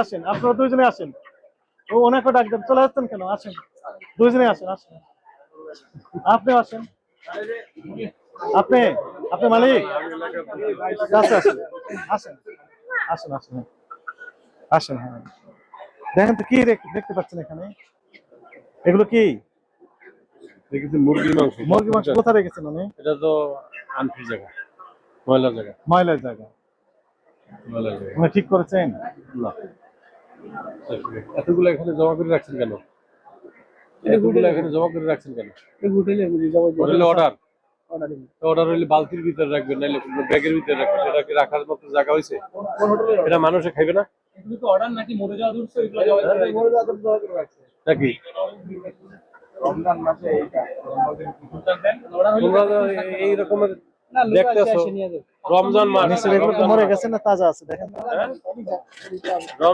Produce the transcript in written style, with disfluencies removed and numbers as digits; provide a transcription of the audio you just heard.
আসেন, আপনারা দুইজনে আসেন। ও ওনাকে ডাক দেন, চলে আসছেন কেন? আসেন, দুইজনে আসেন, আসেন। আপনি আসেন, আপনি আপনি মালিক, আচ্ছা আসেন, আসেন, আসেন, আসেন, আসেন। হ্যাঁ, দেখেন তো কি দেখতে পাচ্ছেন এখানে, এগুলো কি? দেখেছি মুরগির মাংস। মুরগি মাংস কোথায় রেখেছেন উনি? এটা তো আনফ্রি জায়গা, ময়লার জায়গা। ময়লার জায়গা ময়লার জায়গা উনি ঠিক করেছেন? না, এতগুলো এখানে জমা করে রাখছেন কেন? এতগুলো এখানে জমা করে রাখছেন কেন? হোটেলে অর্ডার অর্ডার হইলে বালতির ভিতরে রাখবেন, নাইলে ব্যাগের ভিতরে রাখবেন। এটা কি রাখার মতো জায়গা হয়েছে? এটা মানুষে খাইবে না নাকি? রমজান মাসে তোমরা তো এই রকমের দেখতেছো, রমজান মাস নিশ্চয়ই এগুলো তো মরে গেছে না, তাজা আছে দেখেন। রমজান